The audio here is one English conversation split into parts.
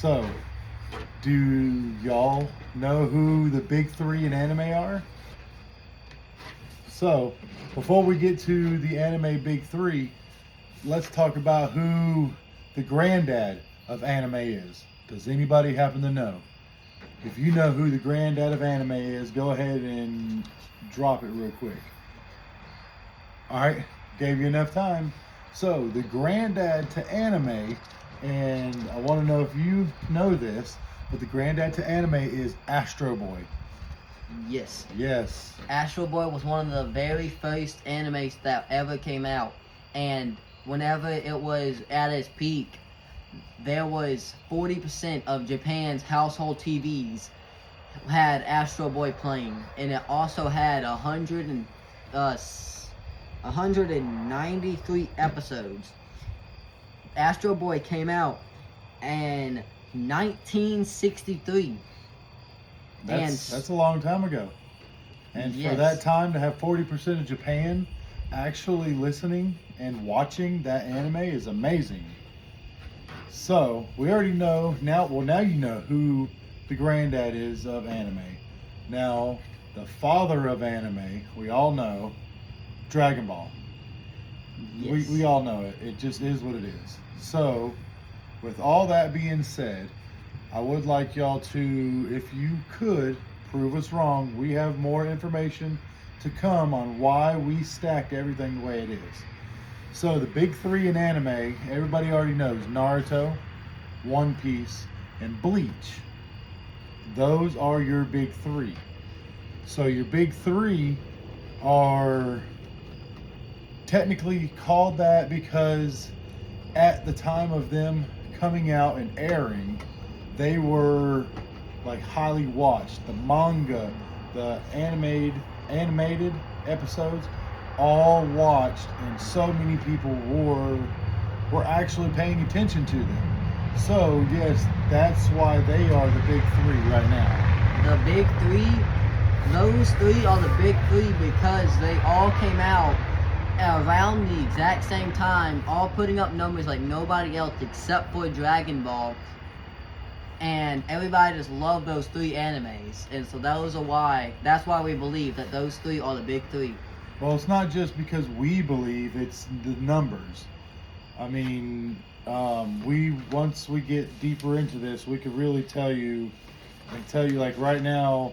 So, do y'all know who the big three in anime are? So, before we get to the anime big three, let's talk about who the granddad of anime is. Does anybody happen to know? If you know who the granddad of anime is, go ahead and drop it real quick. All right, gave you enough time. So, the granddad to anime, and I want to know if you know this, but the granddad to anime is Astro Boy. Yes. Yes. Astro Boy was one of the very first animes that ever came out. And whenever it was at its peak, there was 40% of Japan's household TVs had Astro Boy playing. And it also had 193 episodes. Astro Boy came out in 1963. That's a long time ago. And Yes. for that time to have 40% of Japan actually listening and watching that anime is amazing. So, we already know now, now you know who the granddad is of anime. Now, the father of anime, we all know, Dragon Ball. Yes. We all know it. It just is what it is. So, with all that being said, I would like y'all to, if you could, prove us wrong. We have more information to come on why we stacked everything the way it is. So the big three in anime, everybody already knows Naruto, One Piece, and Bleach. Those are your big three. So your big three are technically called that because at the time of them coming out and airing, they were like highly watched. The manga, the animated episodes, all watched, and so many people were actually paying attention to them. So yes, that's why they are the big three right now. The big three, those three are the big three because they all came out around the exact same time, all putting up numbers like nobody else except for Dragon Ball. And everybody just loved those three animes. And so that's why we believe that those three are the big three. Well, it's not just because we believe, it's the numbers. I mean, once we get deeper into this, we could really tell you like right now,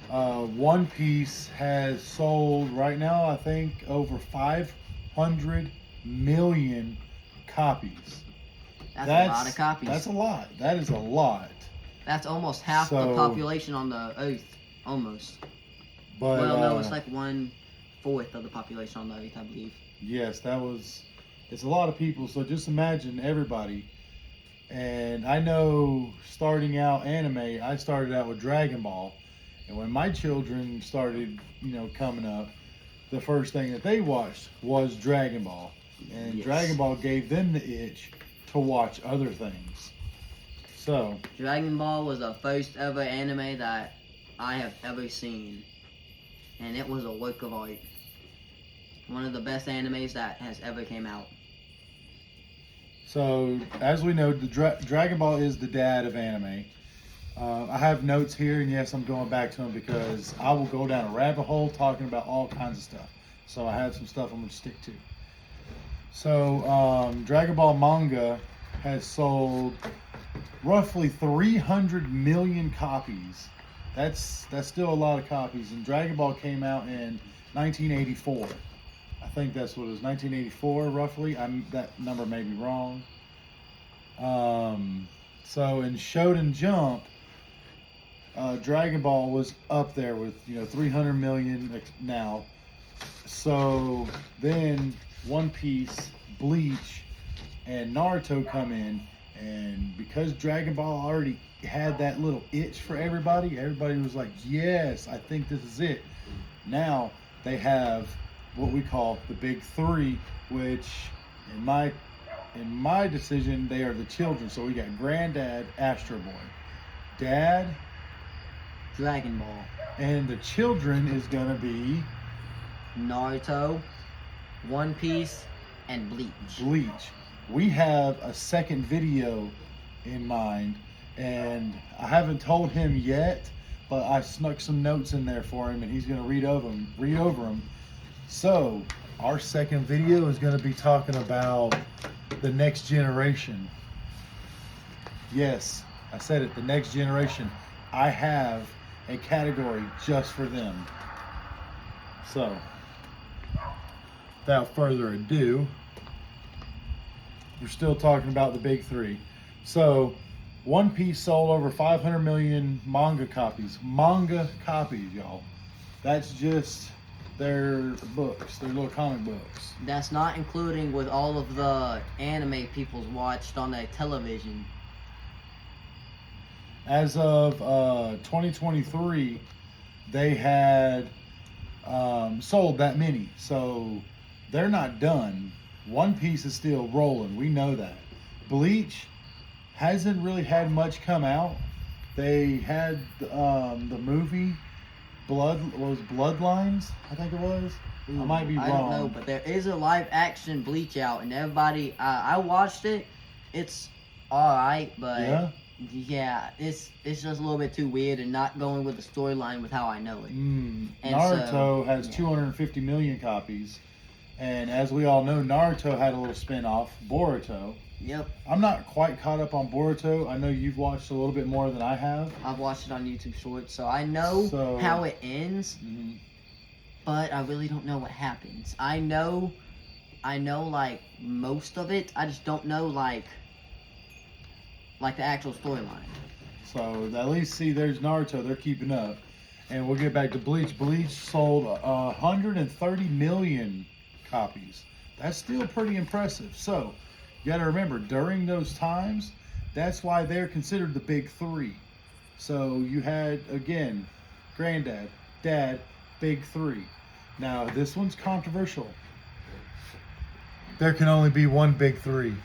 One Piece has sold right now, I think, over 500 million copies. That's a lot of copies. That's a lot. That is a lot. That's almost half the population on the Earth, almost. But well, no, it's like 1/4 of the population on the Earth, I believe. Yes, it's a lot of people. So just imagine everybody. And I know starting out anime, I started out with Dragon Ball. And when my children started, coming up, the first thing that they watched was Dragon Ball. And Yes. Dragon Ball gave them the itch to watch other things. So Dragon Ball was the first ever anime that I have ever seen. And it was a work of art. One of the best animes that has ever came out. So, as we know, the Dragon Ball is the dad of anime. I have notes here, and yes, I'm going back to them because I will go down a rabbit hole talking about all kinds of stuff. So I have some stuff I'm going to stick to. So, Dragon Ball manga has sold roughly 300 million copies. That's still a lot of copies. And Dragon Ball came out in 1984. I think that's what it was, 1984 roughly. That number may be wrong. So in Shonen Jump, Dragon Ball was up there with 300 million now. So then One Piece, Bleach, and Naruto come in, and because Dragon Ball already had that little itch for everybody was like, yes, I think this is it. Now they have what we call the big three, which in my decision, they are the children. So we got Granddad, Astro Boy, Dad, Dragon Ball, and the children is gonna be Naruto, One Piece, and Bleach. We have a second video in mind, and I haven't told him yet, but I snuck some notes in there for him, and he's gonna read over them. So our second video is gonna be talking about the next generation. Yes, I said it, the next generation. I have a category just for them. So, without further ado, we're still talking about the big three. So, One Piece sold over 500 million manga copies. Manga copies, y'all. That's just their books, their little comic books. That's not including with all of the anime people's watched on their television. As of 2023, they had sold that many. So they're not done. One Piece is still rolling. We know that. Bleach hasn't really had much come out. They had the movie Bloodlines, I think it was. I might be wrong. I don't know, but there is a live action Bleach out, and everybody, I watched it. It's alright, but yeah, it's just a little bit too weird and not going with the storyline with how I know it. Naruto has 250 million copies, and as we all know, Naruto had a little spin-off, Boruto. Yep. I'm not quite caught up on Boruto. I know you've watched a little bit more than I have. I've watched it on YouTube Shorts, so I know how it ends, but I really don't know what happens. I know like most of it. I just don't know like the actual storyline. So at least see, there's Naruto. They're keeping up, and we'll get back to Bleach. Bleach sold 130 million copies. That's still pretty impressive. So you got to remember, during those times, that's why they're considered the big three. So you had, again, Granddad, Dad, big three. Now, this one's controversial. There can only be one big three.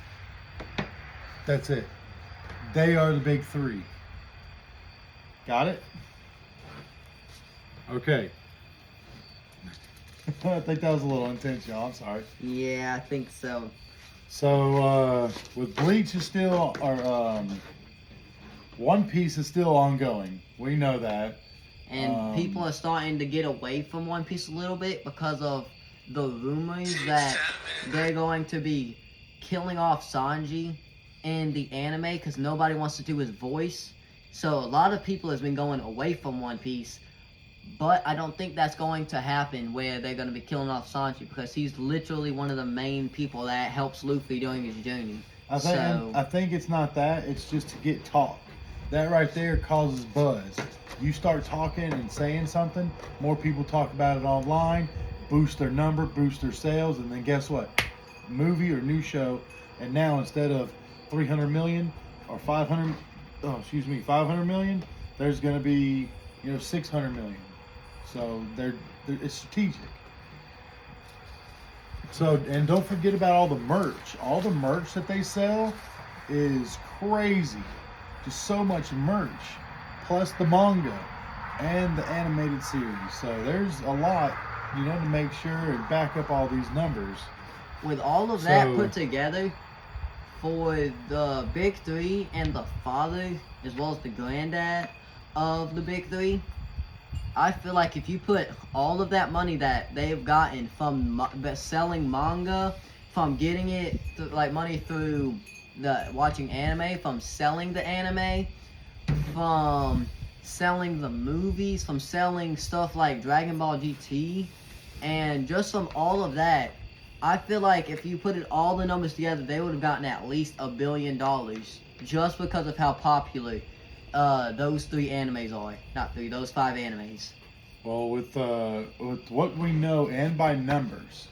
That's it. They are the big three. Got it? Okay. I think that was a little intense, y'all. I'm sorry. Yeah, I think so. So, with Bleach is still, or One Piece is still ongoing. We know that. And people are starting to get away from One Piece a little bit because of the rumors that they're going to be killing off Sanji in the anime because nobody wants to do his voice. So a lot of people has been going away from One Piece. But I don't think that's going to happen where they're going to be killing off Sanji because he's literally one of the main people that helps Luffy during his journey. I think it's not that. It's just to get talk. That right there causes buzz. You start talking and saying something, more people talk about it online, boost their number, boost their sales, and then guess what? Movie or new show, and now instead of 300 million or 500 million, there's going to be 600 million. So it's strategic. So, and don't forget about all the merch. All the merch that they sell is crazy. Just so much merch. Plus the manga and the animated series. So there's a lot, to make sure and back up all these numbers. With all of that put together, for the big three and the father, as well as the granddad of the big three, I feel like if you put all of that money that they've gotten from selling manga, from getting it like money through the watching anime, from selling the anime, from selling the movies, from selling stuff like Dragon Ball GT, and just from all of that, I feel like if you put all the numbers together, they would have gotten at least $1 billion just because of how popular those three animes are. Not three, those 5 animes. Well, with what we know and by numbers,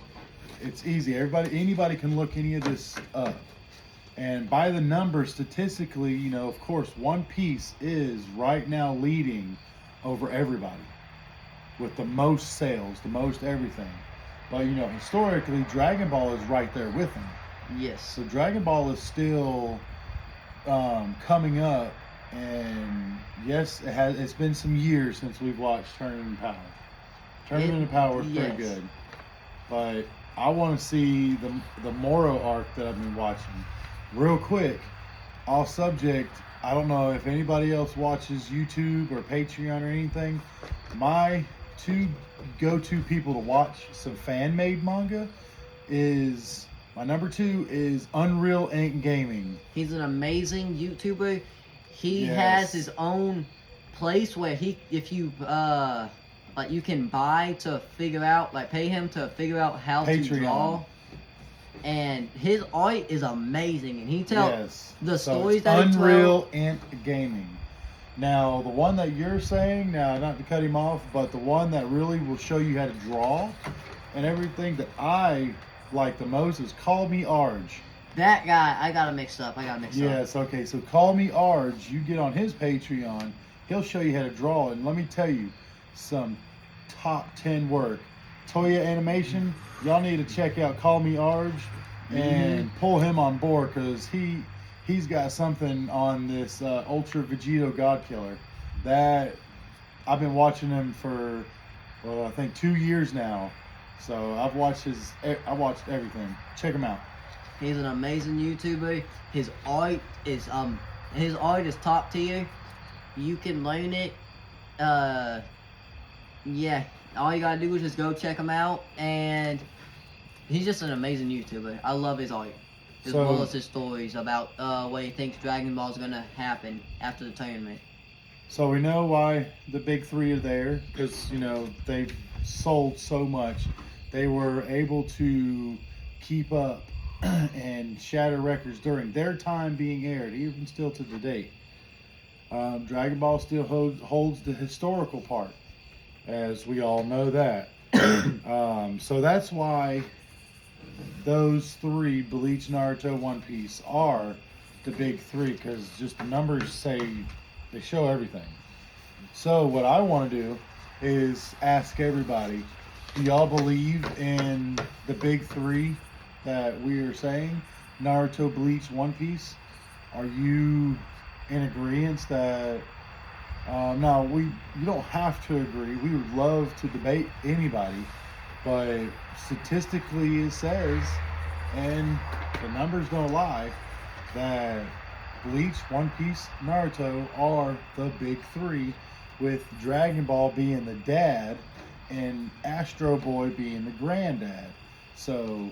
it's easy. Anybody can look any of this up. And by the numbers, statistically, of course, One Piece is right now leading over everybody with the most sales, the most everything. But, historically, Dragon Ball is right there with them. Yes. So Dragon Ball is still coming up. And yes, it's been some years since we've watched Tournament of Power. Tournament of Power was pretty good. But I want to see the Moro arc that I've been watching. Real quick, off subject, I don't know if anybody else watches YouTube or Patreon or anything. My two go-to people to watch some fan-made manga is my number two is Unreal Ink Gaming. He's an amazing YouTuber. He Yes. has his own place where if you like you can buy to figure out, like pay him to figure out how to Patreon. draw. And his art is amazing, and he tells Yes. the So stories it's that he Unreal Ink Gaming. Now, the one that you're saying, now not to cut him off, but the one that really will show you how to draw and everything that I like the most is Call Me Arj. That guy, I got it mixed up. Yes, okay, so Call Me Arj, you get on his Patreon, he'll show you how to draw, and let me tell you, some top 10 work. Toya Animation, y'all need to check out Call Me Arj and pull him on board, because he's got something on this Ultra Vegito God Killer that I've been watching him for, well, I think 2 years now. So I watched everything. Check him out. He's an amazing YouTuber. His art is top tier. You can learn it. Yeah, all you gotta do is just go check him out, and he's just an amazing YouTuber. I love his art, as well as his stories about what he thinks Dragon Ball is gonna happen after the tournament. So we know why the big three are there, because they sold so much. They were able to keep up and shatter records during their time being aired, even still to the date. Dragon Ball still holds the historical part, as we all know that. So that's why those three, Bleach, Naruto, One Piece, are the big three, because just the numbers they show everything. So what I want to do is ask everybody, do y'all believe in the big three that we are saying? Naruto, Bleach, One Piece? Are you in agreement that no, you don't have to agree. We would love to debate anybody, but statistically it says, and the numbers don't lie, that Bleach, One Piece, Naruto are the big three, with Dragon Ball being the dad and Astro Boy being the granddad. So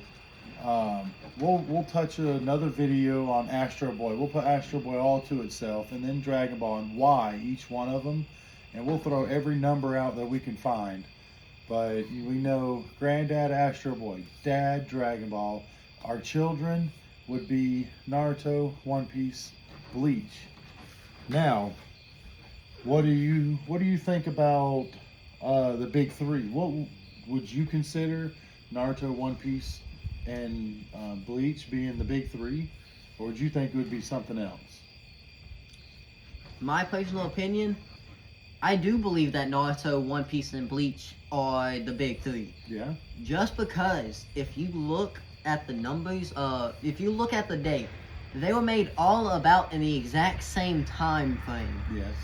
we'll touch another video on Astro Boy. We'll put Astro Boy all to itself, and then Dragon Ball and why each one of them, and we'll throw every number out that we can find. But we know granddad Astro Boy, dad Dragon Ball. Our children would be Naruto, One Piece, Bleach. Now, what do you think about the big three? What would you consider Naruto, One Piece, and Bleach being the big three, or would you think it would be something else? My personal opinion, I do believe that Naruto, One Piece, and Bleach are the big three. Yeah. Just because if you look at the numbers, if you look at the date, they were made all about in the exact same time frame. Yes.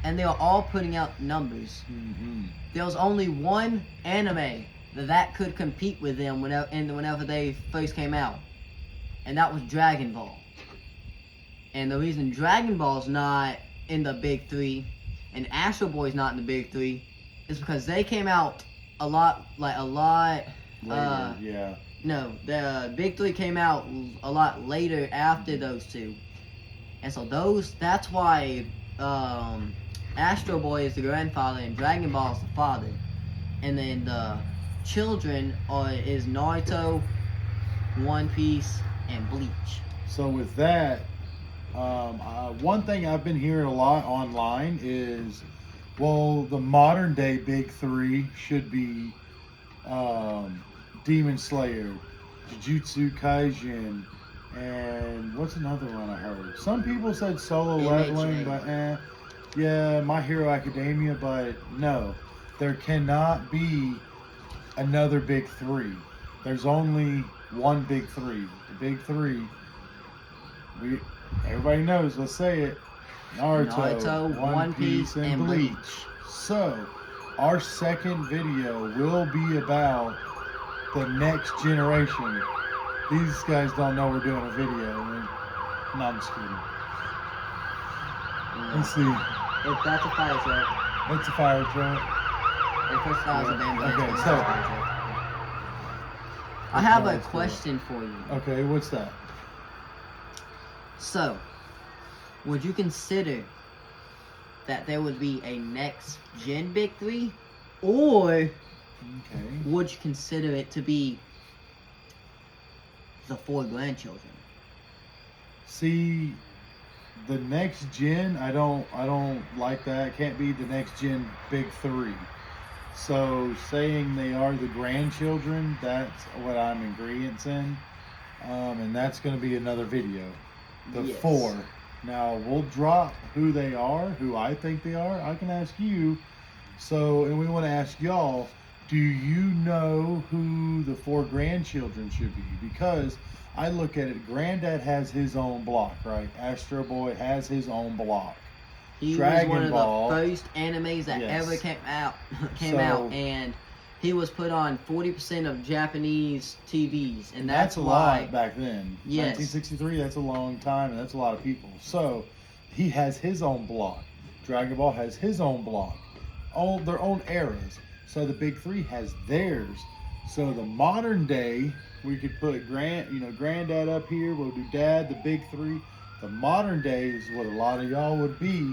And they were all putting out numbers. Mm-hmm. There was only one anime that could compete with them whenever they first came out, and that was Dragon Ball. And the reason Dragon Ball's not in the big three, and Astro Boy's not in the big three, is because they came out a lot. Later, yeah. No, the big three came out a lot later after those two, and so that's why Astro Boy is the grandfather and Dragon Ball is the father, and then the children is Naruto, One Piece, and Bleach. So with that, one thing I've been hearing a lot online is, well, the modern day big three should be Demon Slayer, Jujutsu Kaisen, and what's another one I heard? Some people said Solo Leveling, but yeah, My Hero Academia, but no, there cannot be another big three. There's only one big three. The big three, everybody knows, let's say it, Naruto, One Piece, and Bleach. So, our second video will be about the next generation. These guys don't know we're doing a video. No, I'm just kidding. Let's see. If that's a fire truck, It's a fire truck. if first thought was an ambulance, Okay, then it's so- a fire truck. I have a let's do it. question for you. Okay, what's that? So, would you consider that there would be a next gen Big 3? Or Okay. would you consider it to be the 4 grandchildren? See, the next gen, I don't like that. It can't be the next gen Big 3. So saying they are the grandchildren, that's what I'm in agreement in. And that's going to be another video. The Yes. 4. Now we'll drop who they are, who I think they are. I can ask you. So, and we want to ask y'all, do you know who the 4 grandchildren should be? Because I look at it, Granddad has his own block, right? Astro Boy has his own block. He Dragon was one of Ball. the first animes that Yes. ever came out, So- and he was put on 40% of Japanese TVs, and that's a why. lot back then. Yes. 1963, that's a long time, and that's a lot of people. So, he has his own block. Dragon Ball has his own block. All their own eras. So the Big 3 has theirs. So the modern day, we could put Granddad up here. We'll do Dad, the Big 3. The modern day is what a lot of y'all would be,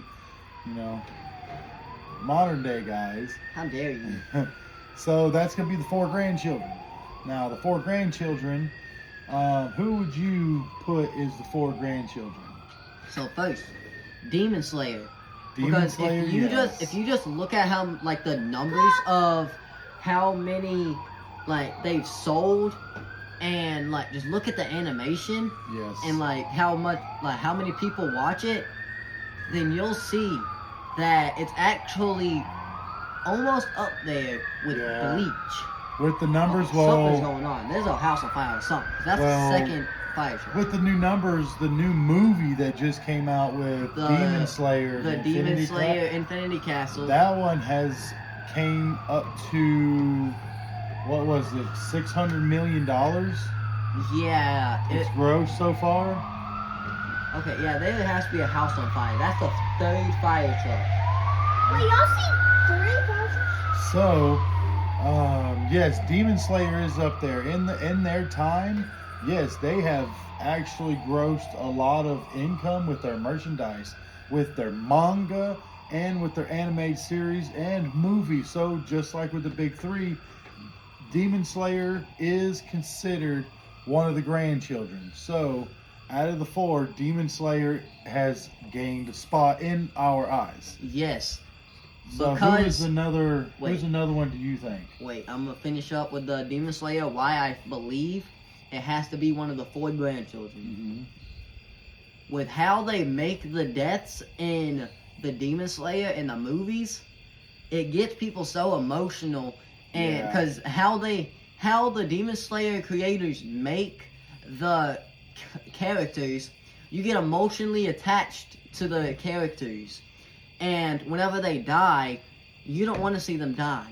modern day guys. How dare you? So that's gonna be the 4 grandchildren. Now the 4 grandchildren, who would you put as the 4 grandchildren? So first, Demon Slayer. Demon Because Slayer, if you yes. if you just look at how like the numbers of how many like they've sold, and like just look at the animation Yes. and like how many people watch it, then you'll see that it's actually almost up there with Yeah. Bleach. With the numbers, Something's well, going on. There's a house on fire or something. 'Cause that's Well, the second fire truck. with the new numbers, the new movie that just came out with The- Demon Slayer, The Infinity Demon Slayer Ca- Infinity Castle. that one has came up to what was it, $600 million? Yeah. It's gross so far. Okay, yeah, there has to be a house on fire. That's the third fire truck. Wait, y'all see 3,000? So, yes, Demon Slayer is up there in their time. Yes, they have actually grossed a lot of income with their merchandise, with their manga, and with their animated series and movies. So, just like with the Big 3, Demon Slayer is considered one of the grandchildren. So, out of the 4, Demon Slayer has gained a spot in our eyes. Yes. So Because- who's another Wait. one do you think? Wait, I'm gonna finish up with the Demon Slayer. Why I believe it has to be one of the 4 grandchildren. With how they make the deaths in the Demon Slayer in the movies, it gets people so emotional, and Yeah. because how the Demon Slayer creators make the characters, you get emotionally attached to the characters, and whenever they die, you don't want to see them die,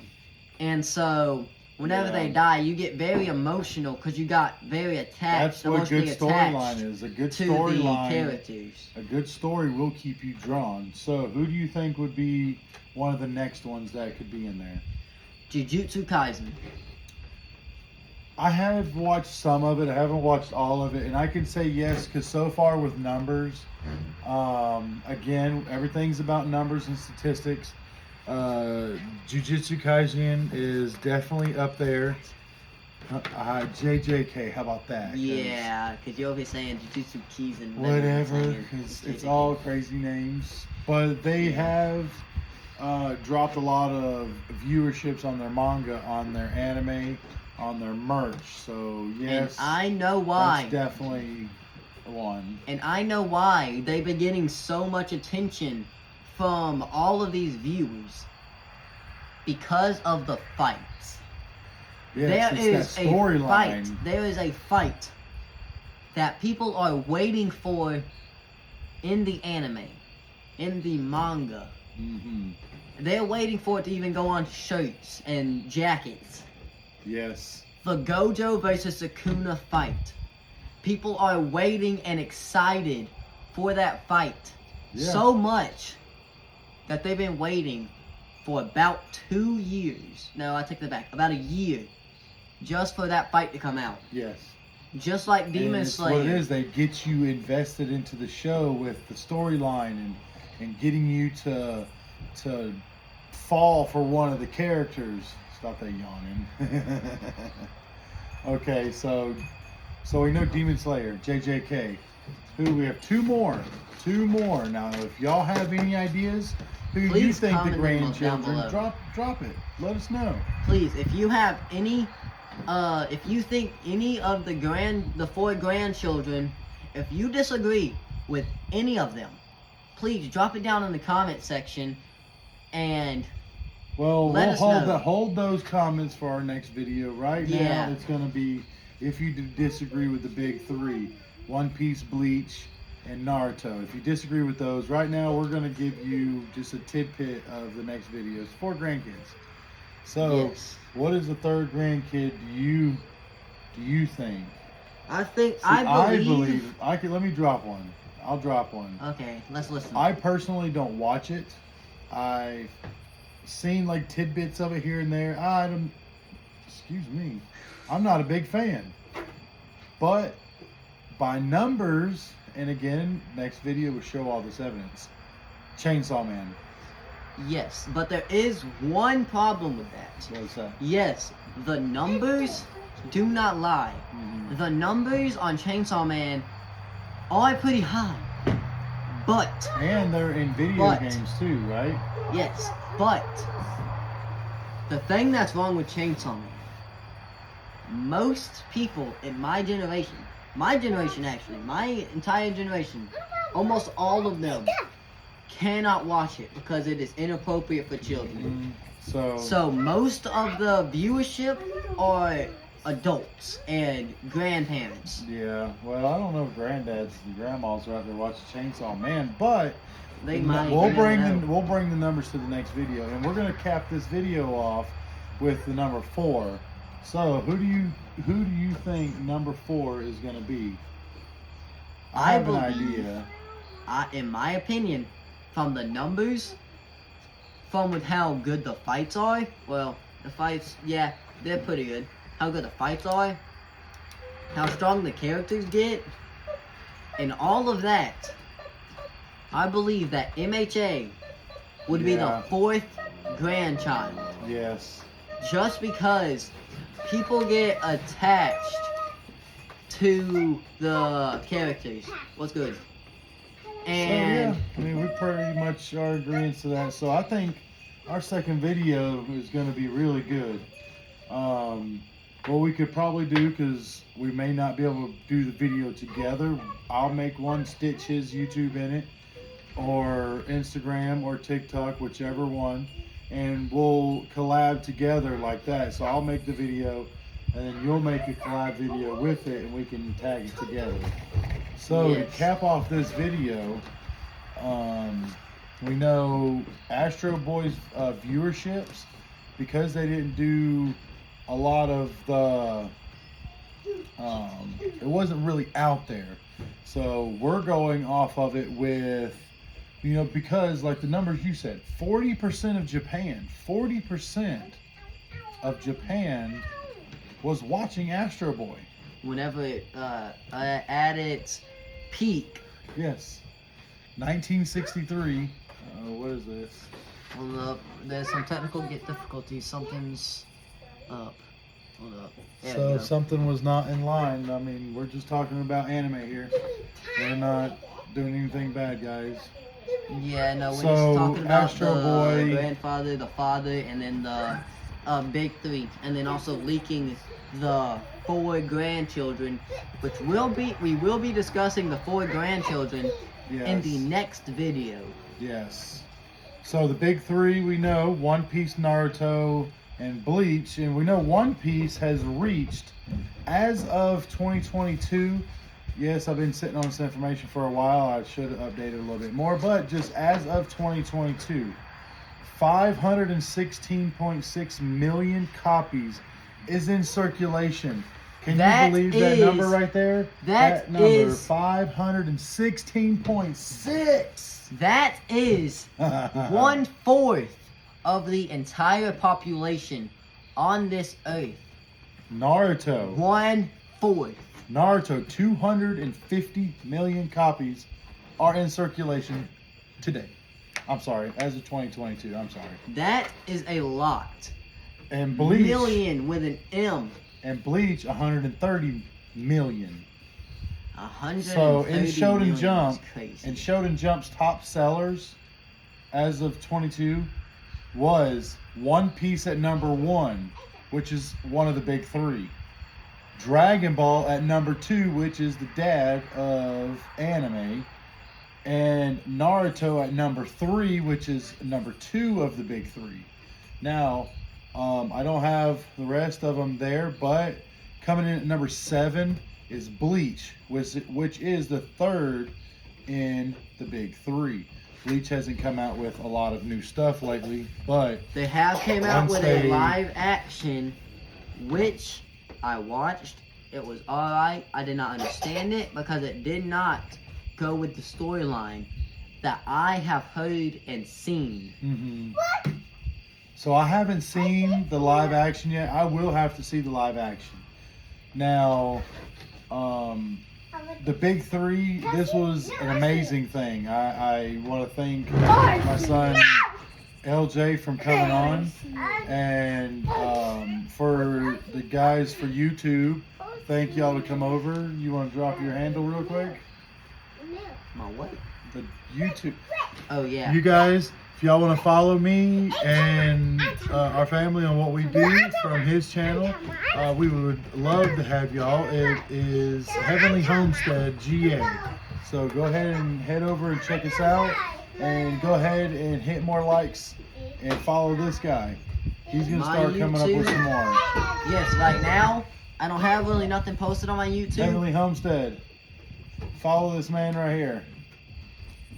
and so whenever Yeah. they die, you get very emotional because you got very attached, That's what good emotionally storyline attached is. A good to the storyline. characters. A good story will keep you drawn. So who do you think would be one of the next ones that could be in there? Jujutsu Kaisen. I have watched some of it. I haven't watched all of it, and I can say yes because so far with numbers, again, everything's about numbers and statistics. Jujutsu Kaisen is definitely up there. JJK, how about that? 'Cause Yeah, because you're always saying Jujutsu Kaisen. Whatever, because it's all crazy names. But they have dropped a lot of viewerships on their manga, on their anime, on their merch. So yes, And I know why. that's definitely one. And I know why they've been getting so much attention from all of these viewers. Because of the fights. Yes, There it's is that a storyline. fight. There is a fight that people are waiting for in the anime, in the manga. Mm-hmm. They're waiting for it to even go on shirts and jackets. Yes. The Gojo versus Sukuna fight. People are waiting and excited for that fight. Yeah. So much that they've been waiting for about 2 years. No, I take that back. About a year. Just for that fight to come out. Yes. Just like And Demon it's Slayer. what it is. They get you invested into the show with the storyline and getting you to fall for one of the characters. Stop that yawning. Okay, so we know Demon Slayer, JJK. Who we have two more. Now, if y'all have any ideas who you Please think the comment them down grandchildren, below. drop it. Let us know. Please, if you have any, if you think any of the 4 grandchildren, if you disagree with any of them, please drop it down in the comment section, and Well, let we'll us know. hold those comments for our next video. Right Yeah. now, it's going to be if you disagree with the big 3, One Piece, Bleach, and Naruto. If you disagree with those, right now we're going to give you just a tidbit of the next videos. 4 grandkids. So, yes. what is the 3rd grandkid? Do you think? I think See, I believe. Let me drop one. I'll drop one. Okay, let's listen. I personally don't watch it. I've seen like tidbits of it here and there. Excuse me. I'm not a big fan. But by numbers, and again, next video will show all this evidence. Chainsaw Man. Yes, but there is one problem with that. What's that? Yes, the numbers do not lie. Mhm. The numbers on Chainsaw Man are pretty high. But, And they're in video But- games too, right? yes, but the thing that's wrong with Chainsaw Man, most people in my generation actually, my entire generation, almost all of them cannot watch it because it is inappropriate for children. So most of the viewership are adults and grandparents. Yeah, well, I don't know if granddads and grandmas are out there watching Chainsaw Man, but They might. we'll you never bring know. we'll bring the numbers to the next video, and we're gonna cap this video off with the number 4. So who do you think number 4 is gonna be? I have an idea. In my opinion, from the numbers, from with how good the fights are, well, the fights, yeah, they're pretty good. How good the fights are, how strong the characters get, and all of that, I believe that MHA would be Yeah. the 4th grandchild. Yes. Just because people get attached to the characters. What's good? And So yeah, I mean we pretty much are agreeing to that. So I think our second video is going to be really good. What we could probably do, because we may not be able to do the video together, I'll make one, stitch his YouTube in it, or Instagram or TikTok, whichever one, and we'll collab together like that. So I'll make the video, and then you'll make a collab video with it, and we can tag it together. So Yes. to cap off this video, we know Astro Boy's viewerships, because they didn't do a lot of the, it wasn't really out there. So we're going off of it with, because like the numbers you said, 40% of Japan, 40% of Japan was watching Astro Boy. whenever it, at its peak, Yes. 1963. What is this? hold up, there's some technical difficulties. Something's up. Hold up. There we So go. something was not in line. I mean, we're just talking about anime here. We're not doing anything bad, guys. Yeah, no, we're So, just talking about Astro the Boy- grandfather, the father, and then the big 3, and then also leaking the 4 grandchildren, which we will be discussing the 4 grandchildren Yes. in the next video. Yes. So the big 3 we know: One Piece, Naruto, and Bleach. And we know One Piece has reached, as of 2022. Yes, I've been sitting on this information for a while. I should have updated a little bit more, but just as of 2022, 516.6 million copies is in circulation. Can That you believe that is- number right there? that number is- 516.6. That is 1/4 of the entire population on this earth. Naruto. 1/4. Naruto, 250 million copies are in circulation today. I'm sorry, as of 2022. I'm sorry. That is a lot. And Bleach, Million with an M. 130 million. 130 So in Shonen million is Jump, crazy. and Shonen Jump's top sellers as of 22 was One Piece at number 1, which is one of the big 3. Dragon Ball at number 2, which is the dad of anime. And Naruto at number 3, which is number 2 of the big 3. Now, I don't have the rest of them there, but coming in at number 7 is Bleach, which is the 3rd in the big 3. Bleach hasn't come out with a lot of new stuff lately, but They have came out Once with they- a live action, which I watched. It was alright. I did not understand it because it did not go with the storyline that I have heard and seen. So I haven't seen the live action yet. I will have to see the live action. Now, the big 3, this was an amazing thing. I want to thank my son LJ from coming on, and for the guys for YouTube, thank y'all to come over. You want to drop your handle real quick? My what? The YouTube. Oh yeah. You guys, if y'all want to follow me and our family on what we do from his channel, we would love to have y'all. It is Heavenly Homestead GA. So go ahead and head over and check us out, and go ahead and hit more likes and follow this guy. He's gonna My start coming up with YouTube. some more. Yes, right now I don't have really nothing posted on my YouTube. Heavenly Homestead. Follow this man right here.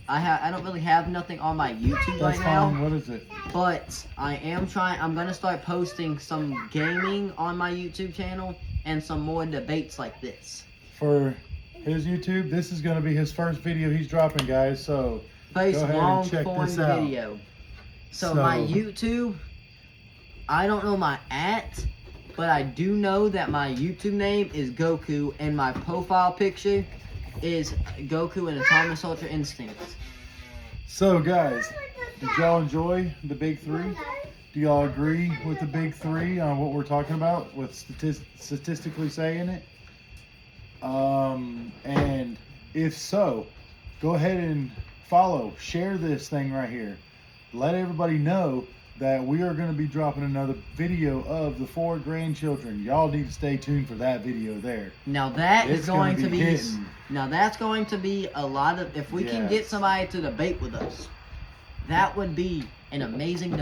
I don't really have nothing on my YouTube That's right now. fine. What is it? But I'm gonna start posting some gaming on my YouTube channel and some more debates like this. For his YouTube, this is gonna be his first video he's dropping, guys. So First Go ahead and long check form this out. video. So my YouTube, I don't know my @ but I do know that my YouTube name is Goku and my profile picture is Goku and Atomic Ultra Instinct. So guys, did y'all enjoy the big 3? Do y'all agree with the big 3 on what we're talking about with statistically saying it? And if so, go ahead and follow, share this thing right here. Let everybody know that we are going to be dropping another video of the 4 grandchildren. Y'all need to stay tuned for that video there. Now that is It's going gonna to be be hitting. now that's going to be a lot of, if we can get Yes. somebody to debate with us, that would be an amazing debate.